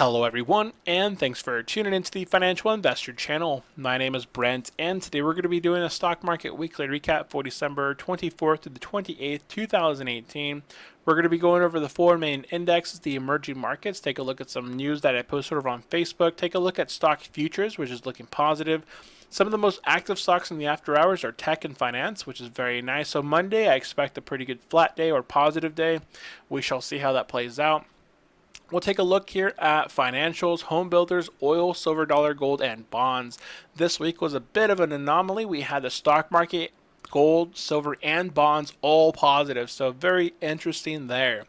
Hello everyone, and thanks for tuning into the Financial Investor channel. My name is Brent, and today we're going to be doing a stock market weekly recap for December 24th to the 28th, 2018. We're going to be going over the four main indexes, the emerging markets, take a look at some news that I posted over on Facebook, take a look at stock futures, which is looking positive. Some of the most active stocks in the after hours are tech and finance, which is very nice. So Monday, I expect a pretty good flat day or positive day. We shall see how that plays out. We'll take a look here at financials, home builders, oil, silver, dollar, gold, and bonds. This week was a bit of an anomaly. We had the stock market, gold, silver, and bonds all positive. So very interesting there.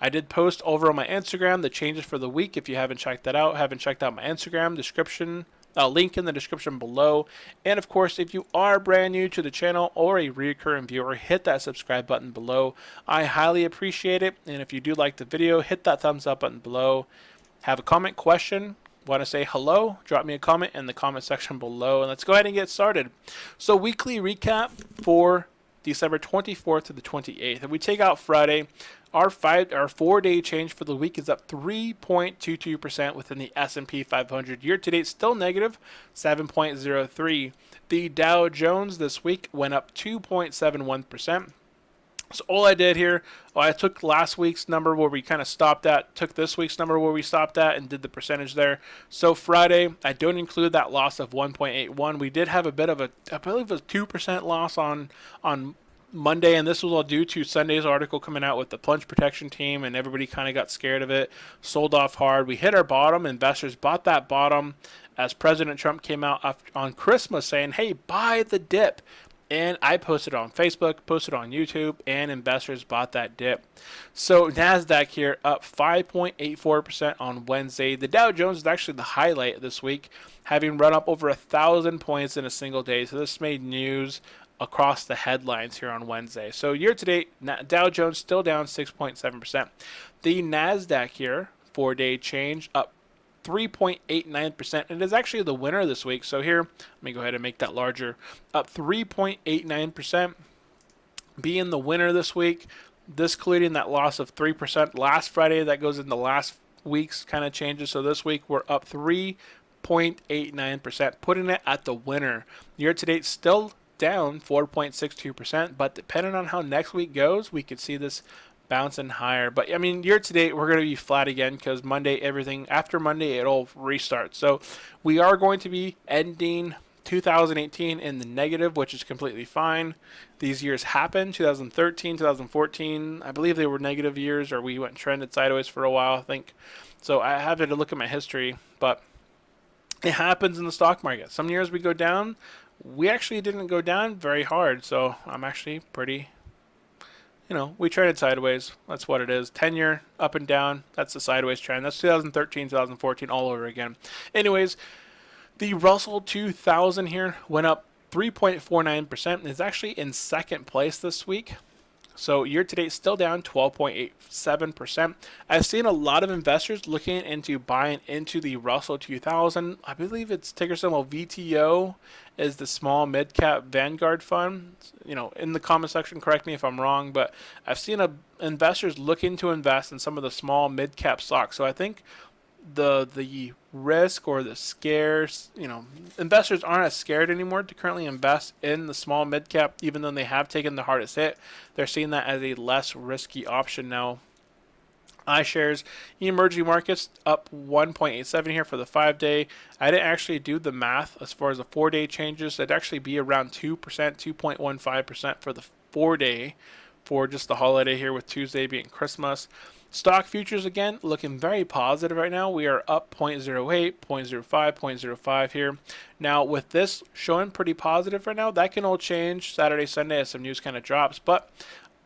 I did post over on my Instagram the changes for the week. If you haven't checked that out, haven't checked out my Instagram description, link in the description below. And of course, if you are brand new to the channel or a recurring viewer, hit that subscribe button below. I highly appreciate it. And if you do like the video, hit that thumbs up button below. Have a comment, question, want to say hello, drop me a comment in the comment section below, and let's go ahead and get started. So weekly recap for December 24th to the 28th. If we take out Friday, our 4-day change for the week is up 3.22% within the S&P 500. Year to date, still negative 7.03. The Dow Jones this week went up 2.71%. So all I did here, I took last week's number where we kind of stopped at, took this week's number where we stopped at, and did the percentage there. So Friday, I don't include that loss of 1.81. We did have a bit of a, I believe it was 2% loss on Monday, and this was all due to Sunday's article coming out with the plunge protection team, and everybody kind of got scared of it, sold off hard. We hit our bottom. Investors bought that bottom as President Trump came out on Christmas saying, hey, buy the dip. And I posted on Facebook, posted on YouTube, and investors bought that dip. So NASDAQ here up 5.84% on Wednesday. The Dow Jones is actually the highlight this week, having run up over 1,000 points in a single day. So this made news across the headlines here on Wednesday. So year to date, Dow Jones still down 6.7%. The NASDAQ here, 4-day change, up 3.89%, and it is actually the winner this week. So here, let me go ahead and make that larger. Up 3.89%, being the winner this week. This including that loss of 3% last Friday. That goes into last week's kind of changes. So this week we're up 3.89%, putting it at the winner. Year to date still down 4.62%, but depending on how next week goes, we could see this bouncing higher. But I mean, year to date we're going to be flat again because Monday, everything after Monday it'll restart. So we are going to be ending 2018 in the negative, which is completely fine. These years happen. 2013, 2014, I believe they were negative years, or we went trended sideways for a while, I think. So I have to look at my history, but it happens in the stock market. Some years we go down. We actually didn't go down very hard, so I'm actually pretty, we traded sideways. That's what it is. 10-year up and down. That's the sideways trend. That's 2013, 2014 all over again. Anyways, the Russell 2000 here went up 3.49%. It's actually in second place this week. So year to date still down 12.87%. I've seen a lot of investors looking into buying into the Russell 2000. I believe its ticker symbol VTO is the small mid cap Vanguard fund. In the comment section, correct me if I'm wrong, but I've seen investors looking to invest in some of the small mid cap stocks. So I think the risk or the scares, investors aren't as scared anymore to currently invest in the small mid cap, even though they have taken the hardest hit. They're seeing that as a less risky option now. iShares emerging markets up 1.87 here for the 5-day. I didn't actually do the math as far as the 4-day changes. It'd actually be around 2%, 2.15% for the 4-day for just the holiday here, with Tuesday being Christmas. Stock futures again looking very positive right now. We are up 0.08, 0.05, 0.05 here. Now with this showing pretty positive right now, that can all change Saturday, Sunday as some news kind of drops. But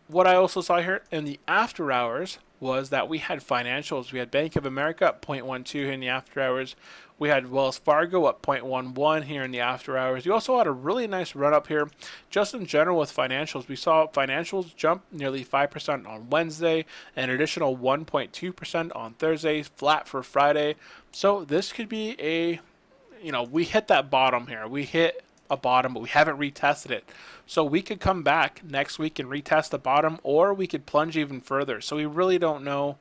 what I also saw here in the after hours was that we had financials. We had Bank of America up 0.12 here in the after hours. We had Wells Fargo up 0.11 here in the after hours. You also had a really nice run up here just in general with financials. We saw financials jump nearly 5% on Wednesday, an additional 1.2% on Thursday, flat for Friday. So this could be we hit that bottom here. We hit a bottom, but we haven't retested it. So we could come back next week and retest the bottom, or we could plunge even further. So we really don't know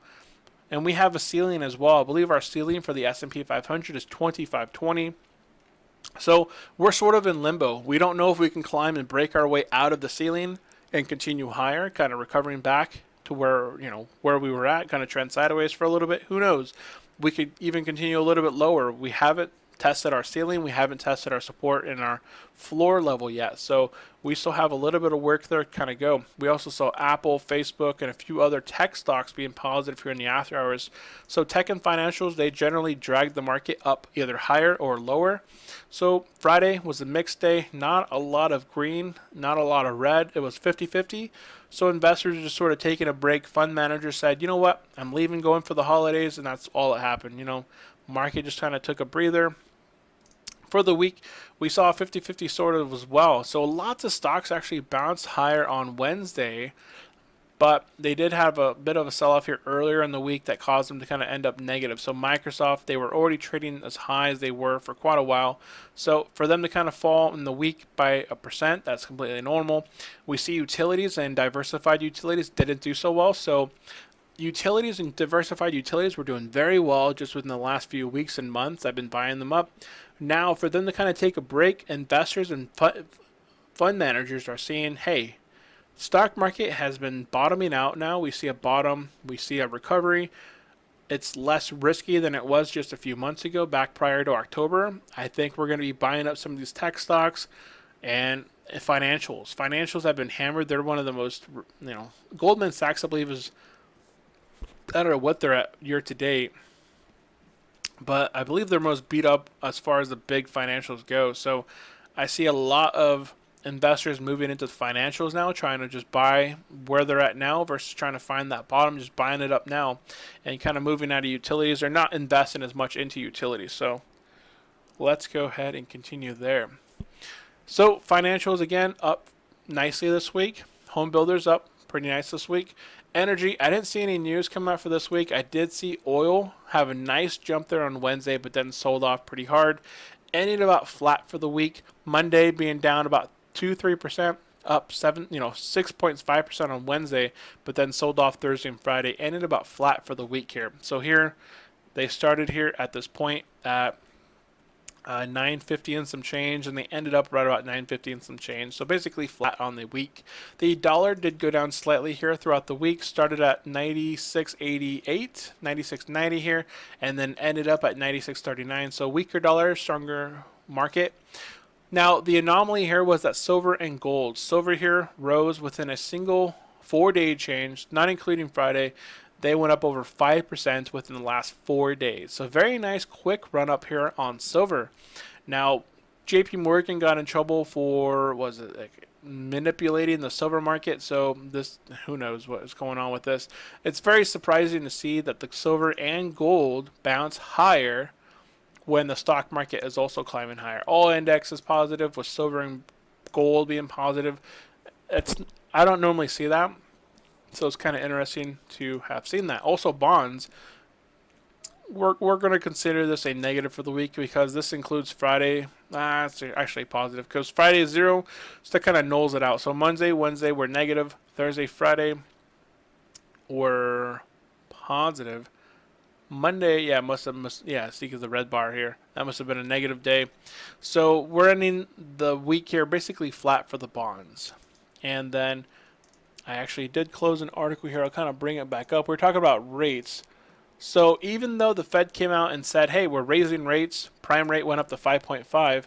And we have a ceiling as well. I believe our ceiling for the S&P 500 is 2520. So we're sort of in limbo. We don't know if we can climb and break our way out of the ceiling and continue higher, kind of recovering back to where, where we were at, kind of trend sideways for a little bit. Who knows? We could even continue a little bit lower. We haven't tested our ceiling. We haven't tested our support in our floor level yet. So we still have a little bit of work there to kind of go. We also saw Apple, Facebook, and a few other tech stocks being positive here in the after hours. So tech and financials, they generally drag the market up either higher or lower. So Friday was a mixed day. Not a lot of green, not a lot of red. It was 50-50. So investors are just sort of taking a break. Fund managers said, you know what, I'm leaving, going for the holidays, and that's all that happened. Market just kind of took a breather. For the week, we saw a 50-50 sort of as well. So lots of stocks actually bounced higher on Wednesday, but they did have a bit of a sell-off here earlier in the week that caused them to kind of end up negative. So Microsoft, they were already trading as high as they were for quite a while. So for them to kind of fall in the week by 1%, that's completely normal. We see utilities and diversified utilities didn't do so well. So utilities and diversified utilities were doing very well just within the last few weeks and months. I've been buying them up. Now, for them to kind of take a break, investors and fund managers are seeing, hey, stock market has been bottoming out now. We see a bottom. We see a recovery. It's less risky than it was just a few months ago, back prior to October. I think we're going to be buying up some of these tech stocks and financials. Financials have been hammered. They're one of the most, Goldman Sachs, I believe, is, I don't know what they're at year to date, but I believe they're most beat up as far as the big financials go. So I see a lot of investors moving into the financials now, trying to just buy where they're at now versus trying to find that bottom, just buying it up now and kind of moving out of utilities. They're not investing as much into utilities. So let's go ahead and continue there. So financials, again, up nicely this week. Home builders up pretty nice this week. Energy, I didn't see any news come out for this week. I did see oil have a nice jump there on Wednesday, but then sold off pretty hard. Ended about flat for the week. Monday being down about 2-3%, up 6.5% on Wednesday, but then sold off Thursday and Friday. Ended about flat for the week here. So here, they started here at this point at 950 and some change, and they ended up right about 950 and some change. So basically flat on the week. The dollar did go down slightly here throughout the week. Started at 96.88, 96.90 here, and then ended up at 96.39. So weaker dollar, stronger market. Now the anomaly here was that silver and gold. Silver here rose within a single 4-day change, not including Friday. They went up over 5% within the last 4 days. So very nice quick run up here on silver. Now, JP Morgan got in trouble for, manipulating the silver market. So this, who knows what is going on with this. It's very surprising to see that the silver and gold bounce higher when the stock market is also climbing higher. All index is positive with silver and gold being positive. I don't normally see that. So it's kind of interesting to have seen that. Also, bonds, we're going to consider this a negative for the week because this includes Friday. It's actually positive because Friday is 0, so that kind of nulls it out. So Monday, Wednesday were negative. Thursday, Friday were positive. Monday, see the red bar here. That must have been a negative day. So we're ending the week here basically flat for the bonds. And then I actually did close an article here. I'll kind of bring it back up. We're talking about rates. So even though the Fed came out and said, hey, we're raising rates, prime rate went up to 5.5,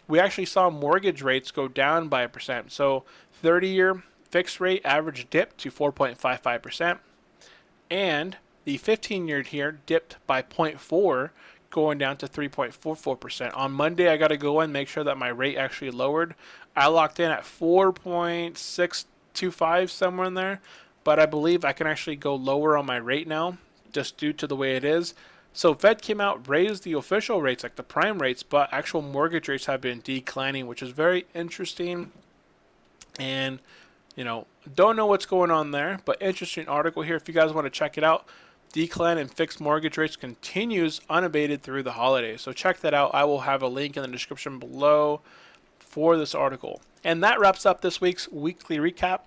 we actually saw mortgage rates go down by 1%. So 30-year fixed rate average dipped to 4.55%. And the 15-year here dipped by 0.4, going down to 3.44%. On Monday, I got to go in and make sure that my rate actually lowered. I locked in at 4.625 somewhere in there, but I believe I can actually go lower on my rate now just due to the way it is. So Fed came out, raised the official rates like the prime rates, but actual mortgage rates have been declining, which is very interesting. And don't know what's going on there, but interesting article here if you guys want to check it out. Decline in fixed mortgage rates continues unabated through the holidays. So check that out. I will have a link in the description below for this article. And that wraps up this week's weekly recap.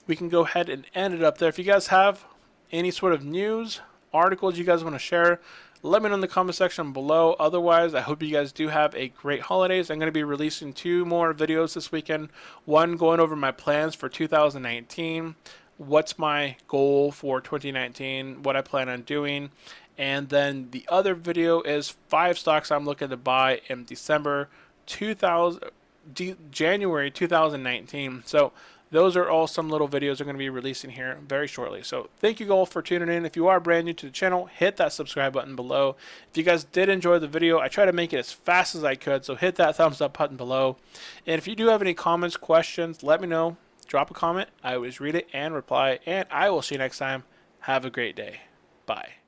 We can go ahead and end it up there. If you guys have any sort of news, articles you guys want to share, let me know in the comment section below. Otherwise, I hope you guys do have a great holidays. I'm going to be releasing 2 more videos this weekend. One going over my plans for 2019, what's my goal for 2019, what I plan on doing. And then the other video is 5 stocks I'm looking to buy in January 2019. So those are all some little videos I'm going to be releasing here very shortly. So thank you all for tuning in. If you are brand new to the channel, hit that subscribe button below. If you guys did enjoy the video, I try to make it as fast as I could, so hit that thumbs up button below. And if you do have any comments, questions, let me know. Drop a comment. I always read it and reply. And I will see you next time. Have a great day. Bye.